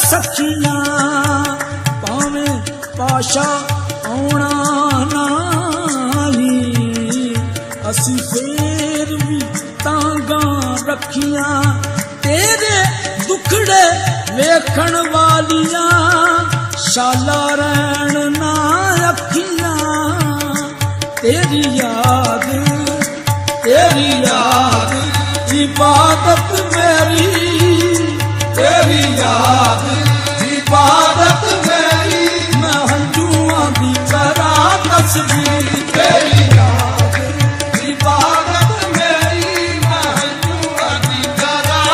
सखियां भावें पाशा आउणा नाही असी फेर भी तांगा रखियां तेरे दुखड़े वेखण वालियां शाला रहन ना अखियां तेरी याद इबादत मेरी तेरी याद इबादत मेरी मैं हंजुआं दी करा तस्बीह तेरी याद इबादत मेरी मैं हंजुआं दी करा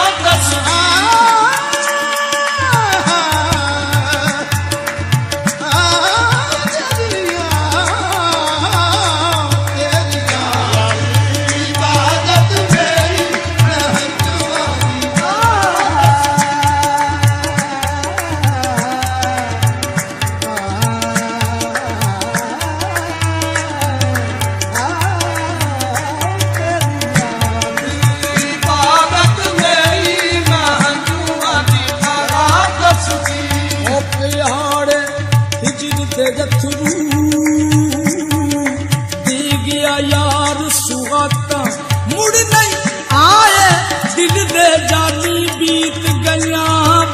यार सुहाता मुड़ नहीं आए दिल दे जानी बीत गया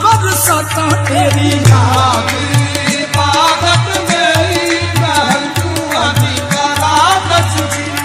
बरसाता तेरी याद इबादत मेरी मैं हंजुआं दी करा तस्बीह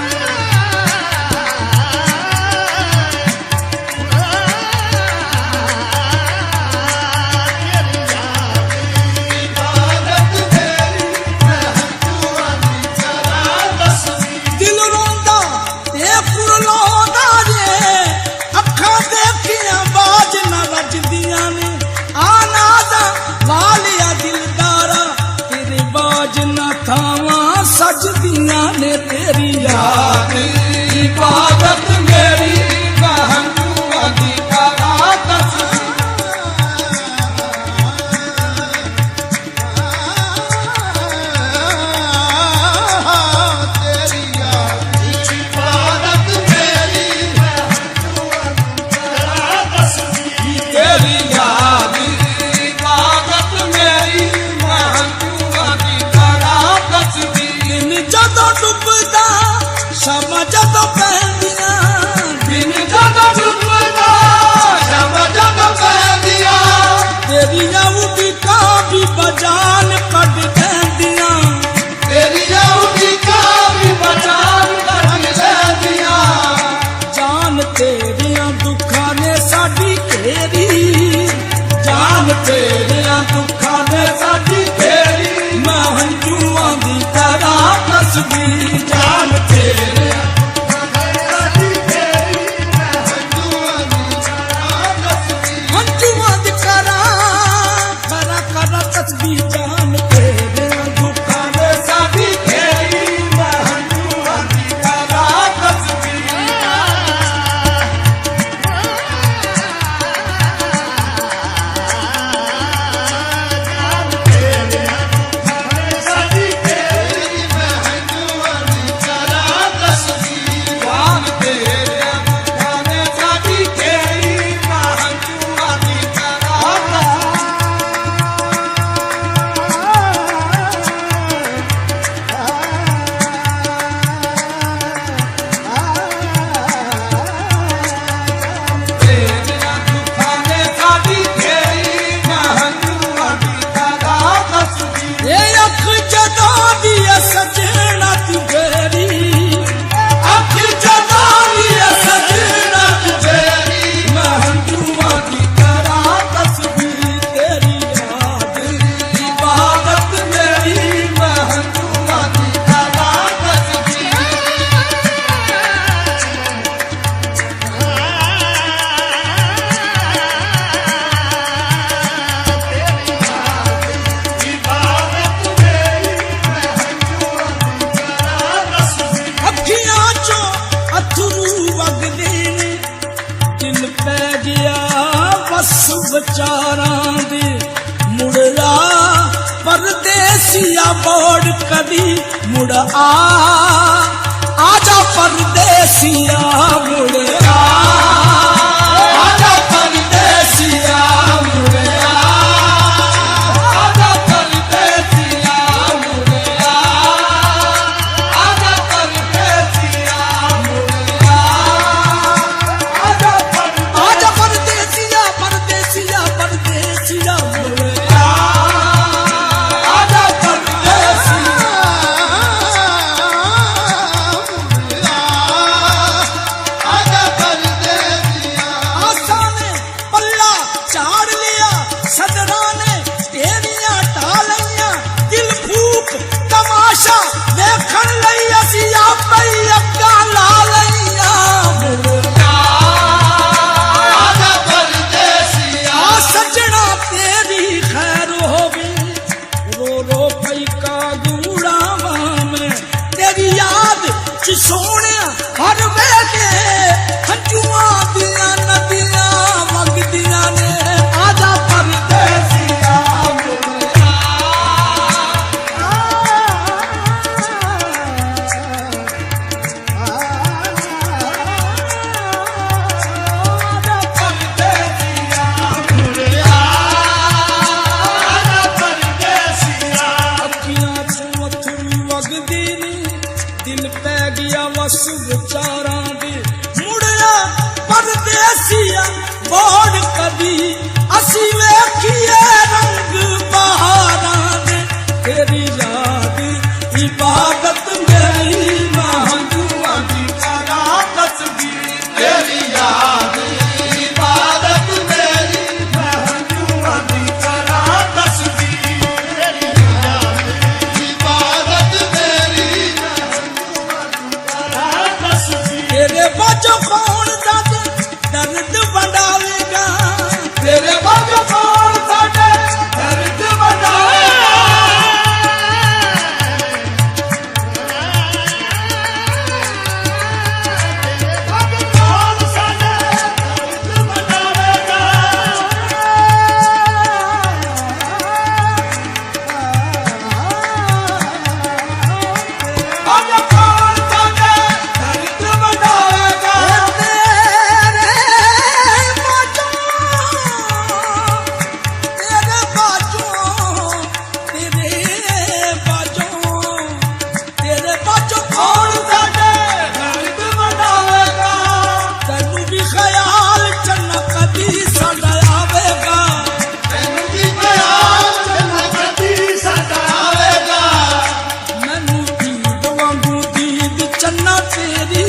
सजदियां ने तेरी याद इबादत मेरी मैं हंजुआं दी करा तेरी याद इबादत मेरी मैं हंजुआं दी करा तेरी याद इबादत मेरी मैं हंजुआं दी करा जदों डुबदा शामा जदों पैंदियां दिन जदों डुबदा शामा जदों पैंदियां तेरियां उड़ीकां भी बजान कढ देंदियां तेरियां उड़ीकां भी बजान कढ देंदियां जान तेरियां दुखां ने साडी घेरी जान तेरियां दुखां ने साडी घेरी मैं हंजुआं दी करा तस्बीह जान तेरे हंजुआं दी करा तस्बीह जान तेरे दुखां ने साडी घेरी मैं हंजुआं दी करा तस्बीह विचारां दे मुड़या परदेसिया बोड़ कदी मुड़ आजा परदेसिया मुड़ आजा परदेसिया मुड़ सच सोने हर वेले हंजुआ दिया नदियां वगदियां ने आजा परदेसिया वस विचारा दे मुड़िया परदेसिया बोड़ कदी असी वेखिए रंग बहारा दे तेरी याद इबादत मेरी महंजुआ दी करा तस्बीह तेरी याद इबादत मेरी महंजुआ दी करा तस्बीह तेरी याद इबादत मेरी तेरे बाजो कौन साडे दर्द बढ़ावेगा तेरे बाजो कौन साडे दर्द बढ़ावेगा तेरे बाजो कौन साडे दर्द बढ़ावेगा बाजो कौन साडे दर्द बढ़ावेगा तेरे बाजो कौन साडे दर्द बढ़ावेगा तैनू भी ख्याल चन्ना कदी साडा आवेगा तैनू भी ख्याल चन्ना कदी साडा आवेगा मैनू ईद वांगू दीद चन्ना तेरी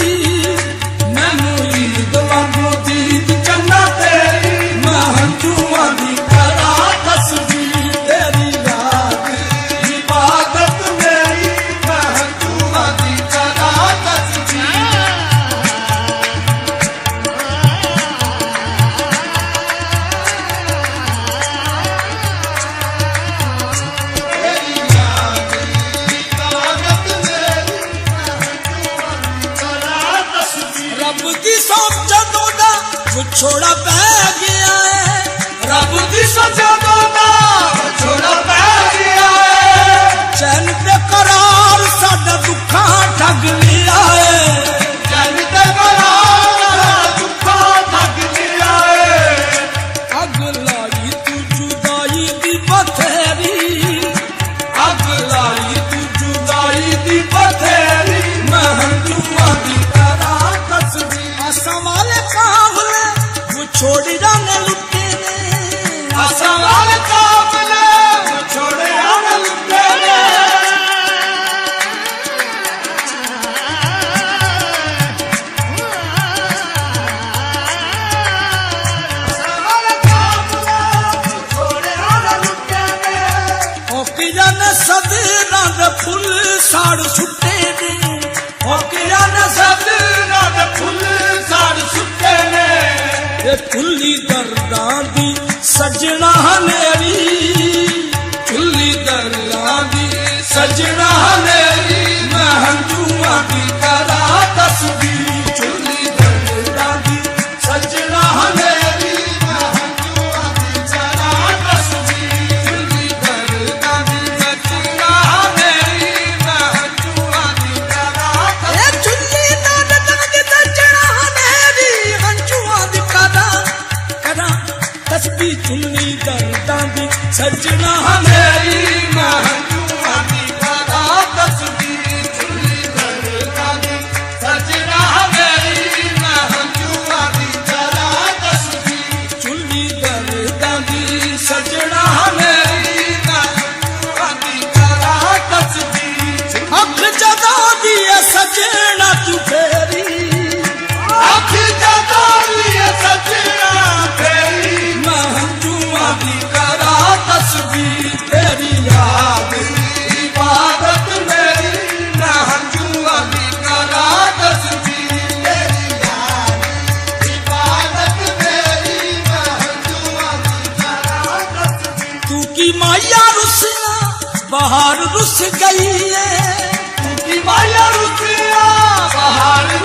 मैनू ईद वांगू दीद चन्ना तेरी महंजुआ दी करा तस्बीह तेरी याद इबादत मेरी महंजुआ दी करा तस्बीह तेरी याद इबादत मेरी महंजुआ दी करा तस्बीह रब दी सोच जदों दा विछोड़ा पै गया है रब दी सोच जदों दा विछोड़ा पै गया है चैन ते करार साडा दुखा ठग लिया है चैन ते करार साडा दुखा ठग लिया है अग लाई तू जुदाई दी बथेरी अग लाई तू जुदाई दी बथेरी महंजुआ दी करा तस्बीह आसा वाले काबले वो छोड़ जाने लुटे ने आसा वाले काबले वो छोड़ जाने लुटे ने आसा वाले काबले वो छोड़ जाने लुटे ने ओ किया ने सदीना दे फुल साड़ सुट्टे ने ओ किया ने सदीना दे फुल साड़ सुट्टे ने ये चुल्ली दर्दां दी सजना हनेरी चुल्ली दर्दां दी सजना हनेरी महंजुआ दी करा तस्बीह चुल्ली दर्दां दी सजना हनेरी महंजुआ दी करा तस्बीह चुल्ली दर्दां दी सजना हनेरी महंजुआ दी करा तस्बीह चुल्ली दर्दां दी सजना हनेरी महंजुआ दी करा तस्बीह चुल्ली दर्दां दी सजना हनेरी महंजुआ दी करा तस्बीह चुल्ली दर्दां दी सजना हनेरी महंजुआ दी करा तस्बीह चुल्ली दर्दां दी सजना हनेरी महंजुआ दी करा तस्बीह अख जदा दी सजना तू फेरी अख जदा दी सजना फेरी महंजुआ दी करा तस्बीह तेरी याद इबादत मेरी महंजुआ दी करा तस्बीह तेरी याद इबादत मेरी महंजुआ दी करा तस्बीह तू की माया रुसिया बाहर रुस गई है तू की माया रुसिया हार